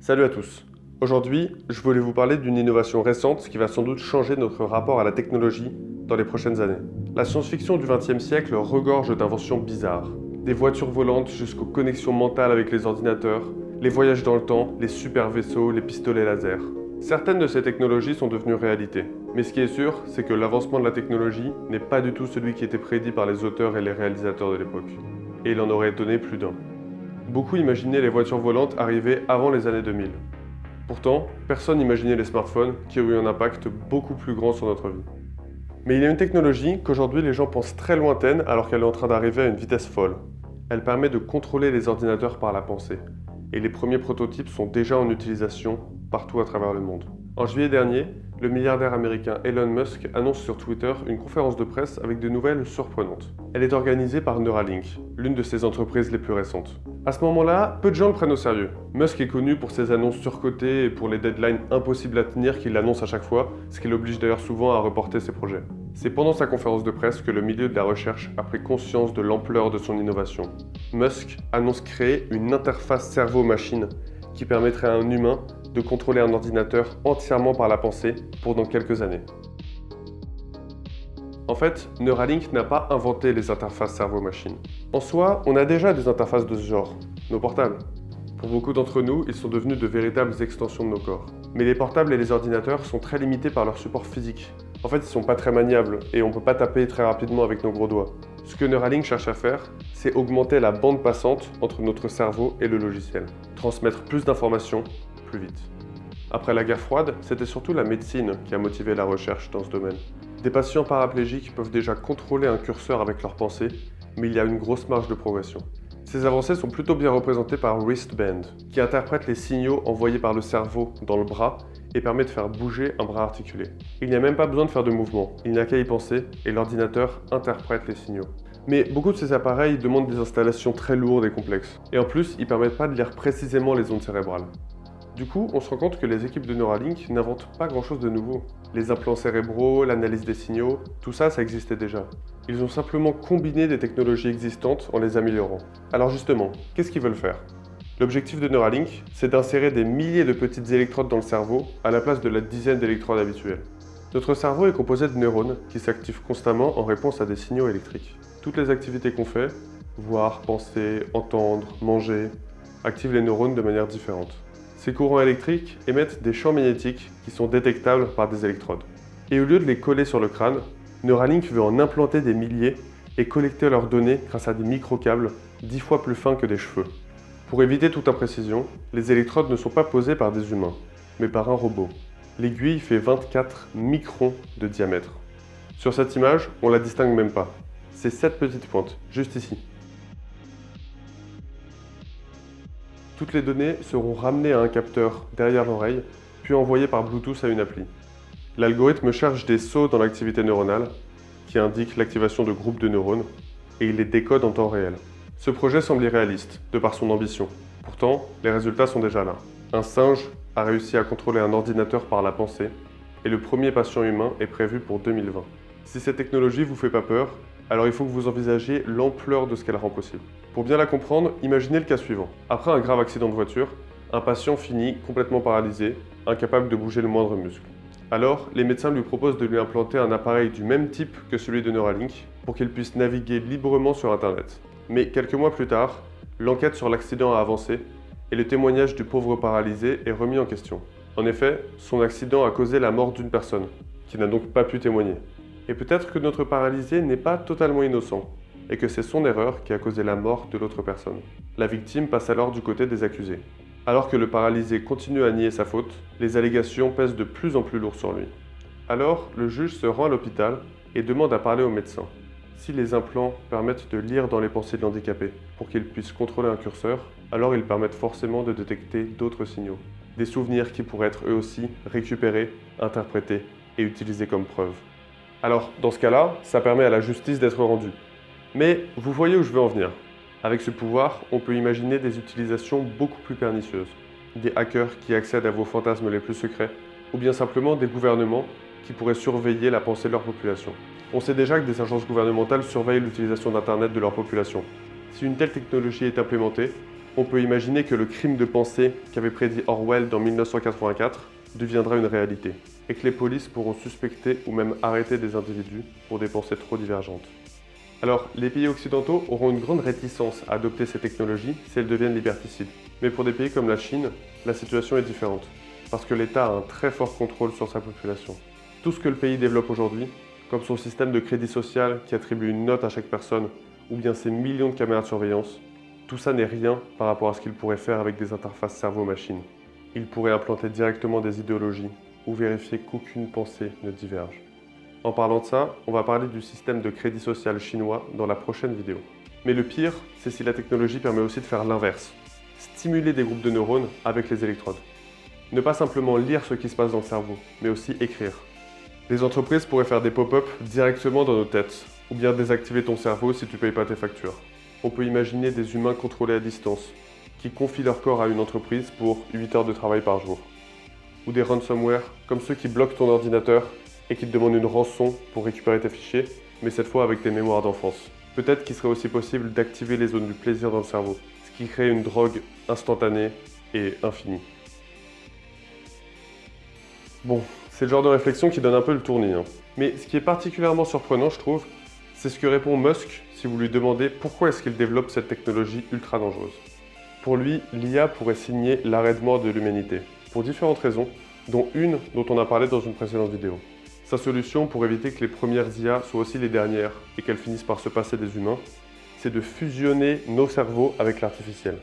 Salut à tous. Aujourd'hui, je voulais vous parler d'une innovation récente qui va sans doute changer notre rapport à la technologie dans les prochaines années. La science-fiction du XXe siècle regorge d'inventions bizarres. Des voitures volantes jusqu'aux connexions mentales avec les ordinateurs, les voyages dans le temps, les super vaisseaux, les pistolets laser. Certaines de ces technologies sont devenues réalité. Mais ce qui est sûr, c'est que l'avancement de la technologie n'est pas du tout celui qui était prédit par les auteurs et les réalisateurs de l'époque. Et il en aurait étonné plus d'un. Beaucoup imaginaient les voitures volantes arriver avant les années 2000. Pourtant, personne n'imaginait les smartphones qui ont eu un impact beaucoup plus grand sur notre vie. Mais il y a une technologie qu'aujourd'hui les gens pensent très lointaine alors qu'elle est en train d'arriver à une vitesse folle. Elle permet de contrôler les ordinateurs par la pensée. Et les premiers prototypes sont déjà en utilisation partout à travers le monde. En juillet dernier, le milliardaire américain Elon Musk annonce sur Twitter une conférence de presse avec de nouvelles surprenantes. Elle est organisée par Neuralink, l'une de ses entreprises les plus récentes. À ce moment-là, peu de gens le prennent au sérieux. Musk est connu pour ses annonces surcotées et pour les deadlines impossibles à tenir qu'il annonce à chaque fois, ce qui l'oblige d'ailleurs souvent à reporter ses projets. C'est pendant sa conférence de presse que le milieu de la recherche a pris conscience de l'ampleur de son innovation. Musk annonce créer une interface cerveau-machine qui permettrait à un humain de contrôler un ordinateur entièrement par la pensée pour dans quelques années. En fait, Neuralink n'a pas inventé les interfaces cerveau-machine. En soi, on a déjà des interfaces de ce genre, nos portables. Pour beaucoup d'entre nous, ils sont devenus de véritables extensions de nos corps. Mais les portables et les ordinateurs sont très limités par leur support physique. En fait, ils sont pas très maniables et on ne peut pas taper très rapidement avec nos gros doigts. Ce que Neuralink cherche à faire, c'est augmenter la bande passante entre notre cerveau et le logiciel. Transmettre plus d'informations plus vite. Après la guerre froide, c'était surtout la médecine qui a motivé la recherche dans ce domaine. Des patients paraplégiques peuvent déjà contrôler un curseur avec leurs pensées, mais il y a une grosse marge de progression. Ces avancées sont plutôt bien représentées par Wristband, qui interprète les signaux envoyés par le cerveau dans le bras et permet de faire bouger un bras articulé. Il n'y a même pas besoin de faire de mouvement, il n'y a qu'à y penser et l'ordinateur interprète les signaux. Mais beaucoup de ces appareils demandent des installations très lourdes et complexes. Et en plus, ils ne permettent pas de lire précisément les ondes cérébrales. Du coup, on se rend compte que les équipes de Neuralink n'inventent pas grand-chose de nouveau. Les implants cérébraux, l'analyse des signaux, tout ça, ça existait déjà. Ils ont simplement combiné des technologies existantes en les améliorant. Alors justement, qu'est-ce qu'ils veulent faire? L'objectif de Neuralink, c'est d'insérer des milliers de petites électrodes dans le cerveau à la place de la dizaine d'électrodes habituelles. Notre cerveau est composé de neurones qui s'activent constamment en réponse à des signaux électriques. Toutes les activités qu'on fait, voir, penser, entendre, manger, activent les neurones de manière différente. Ces courants électriques émettent des champs magnétiques qui sont détectables par des électrodes. Et au lieu de les coller sur le crâne, Neuralink veut en implanter des milliers et collecter leurs données grâce à des microcâbles 10 fois plus fins que des cheveux. Pour éviter toute imprécision, les électrodes ne sont pas posées par des humains, mais par un robot. L'aiguille fait 24 microns de diamètre. Sur cette image, on la distingue même pas. C'est cette petite pointe, juste ici. Toutes les données seront ramenées à un capteur derrière l'oreille, puis envoyées par Bluetooth à une appli. L'algorithme cherche des sauts dans l'activité neuronale, qui indiquent l'activation de groupes de neurones, et il les décode en temps réel. Ce projet semble irréaliste, de par son ambition. Pourtant, les résultats sont déjà là. Un singe a réussi à contrôler un ordinateur par la pensée, et le premier patient humain est prévu pour 2020. Si cette technologie vous fait pas peur, alors il faut que vous envisagiez l'ampleur de ce qu'elle rend possible. Pour bien la comprendre, imaginez le cas suivant. Après un grave accident de voiture, un patient finit complètement paralysé, incapable de bouger le moindre muscle. Alors, les médecins lui proposent de lui implanter un appareil du même type que celui de Neuralink pour qu'il puisse naviguer librement sur Internet. Mais quelques mois plus tard, l'enquête sur l'accident a avancé et le témoignage du pauvre paralysé est remis en question. En effet, son accident a causé la mort d'une personne, qui n'a donc pas pu témoigner. Et peut-être que notre paralysé n'est pas totalement innocent, et que c'est son erreur qui a causé la mort de l'autre personne. La victime passe alors du côté des accusés. Alors que le paralysé continue à nier sa faute, les allégations pèsent de plus en plus lourd sur lui. Alors, le juge se rend à l'hôpital et demande à parler au médecin. Si les implants permettent de lire dans les pensées de l'handicapé pour qu'il puisse contrôler un curseur, alors ils permettent forcément de détecter d'autres signaux. Des souvenirs qui pourraient être eux aussi récupérés, interprétés et utilisés comme preuve. Alors, dans ce cas-là, ça permet à la justice d'être rendue. Mais vous voyez où je veux en venir. Avec ce pouvoir, on peut imaginer des utilisations beaucoup plus pernicieuses. Des hackers qui accèdent à vos fantasmes les plus secrets, ou bien simplement des gouvernements qui pourraient surveiller la pensée de leur population. On sait déjà que des agences gouvernementales surveillent l'utilisation d'Internet de leur population. Si une telle technologie est implémentée, On peut imaginer que le crime de pensée qu'avait prédit Orwell dans 1984 deviendra une réalité, et que les polices pourront suspecter ou même arrêter des individus pour des pensées trop divergentes. Alors, les pays occidentaux auront une grande réticence à adopter ces technologies si elles deviennent liberticides. Mais pour des pays comme la Chine, la situation est différente, parce que l'État a un très fort contrôle sur sa population. Tout ce que le pays développe aujourd'hui, comme son système de crédit social qui attribue une note à chaque personne, ou bien ses millions de caméras de surveillance, tout ça n'est rien par rapport à ce qu'il pourrait faire avec des interfaces cerveau-machine. Il pourrait implanter directement des idéologies ou vérifier qu'aucune pensée ne diverge. En parlant de ça, on va parler du système de crédit social chinois dans la prochaine vidéo. Mais le pire, c'est si la technologie permet aussi de faire l'inverse. Stimuler des groupes de neurones avec les électrodes. Ne pas simplement lire ce qui se passe dans le cerveau, mais aussi écrire. Les entreprises pourraient faire des pop-up directement dans nos têtes, ou bien désactiver ton cerveau si tu ne payes pas tes factures. On peut imaginer des humains contrôlés à distance, qui confient leur corps à une entreprise pour 8 heures de travail par jour. Ou des ransomware, comme ceux qui bloquent ton ordinateur et qui te demandent une rançon pour récupérer tes fichiers, mais cette fois avec tes mémoires d'enfance. Peut-être qu'il serait aussi possible d'activer les zones du plaisir dans le cerveau, ce qui crée une drogue instantanée et infinie. Bon, c'est le genre de réflexion qui donne un peu le tournis. Mais ce qui est particulièrement surprenant, je trouve, c'est ce que répond Musk si vous lui demandez pourquoi est-ce qu'il développe cette technologie ultra dangereuse. Pour lui, l'IA pourrait signer l'arrêt de mort de l'humanité, pour différentes raisons, dont une dont on a parlé dans une précédente vidéo. Sa solution pour éviter que les premières IA soient aussi les dernières et qu'elles finissent par se passer des humains, c'est de fusionner nos cerveaux avec l'artificiel.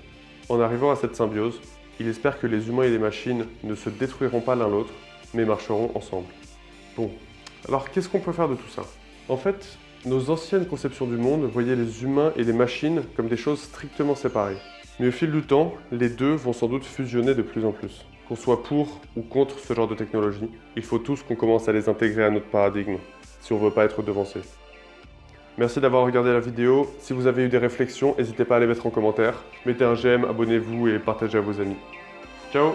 En arrivant à cette symbiose, il espère que les humains et les machines ne se détruiront pas l'un l'autre, mais marcheront ensemble. Bon, alors qu'est-ce qu'on peut faire de tout ça? En fait, nos anciennes conceptions du monde voyaient les humains et les machines comme des choses strictement séparées. Mais au fil du temps, les deux vont sans doute fusionner de plus en plus. Qu'on soit pour ou contre ce genre de technologie, il faut tous qu'on commence à les intégrer à notre paradigme, si on veut pas être devancé. Merci d'avoir regardé la vidéo. Si vous avez eu des réflexions, n'hésitez pas à les mettre en commentaire. Mettez un j'aime, abonnez-vous et partagez à vos amis. Ciao!